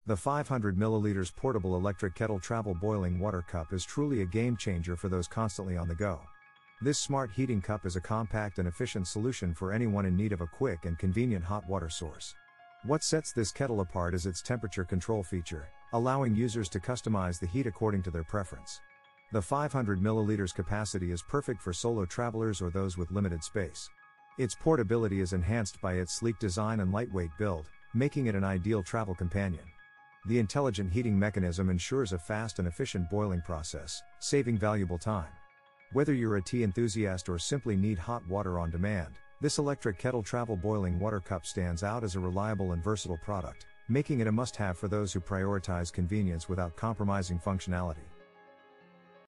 The 500 ml portable electric kettle travel boiling water cup is truly a game changer for those constantly on the go. This smart heating cup is a compact and efficient solution for anyone in need of a quick and convenient hot water source. What sets this kettle apart is its temperature control feature, allowing users to customize the heat according to their preference. The 500 ml capacity is perfect for solo travelers or those with limited space. Its portability is enhanced by its sleek design and lightweight build, making it an ideal travel companion. The intelligent heating mechanism ensures a fast and efficient boiling process, saving valuable time. Whether you're a tea enthusiast or simply need hot water on demand, this electric kettle travel boiling water cup stands out as a reliable and versatile product, making it a must-have for those who prioritize convenience without compromising functionality.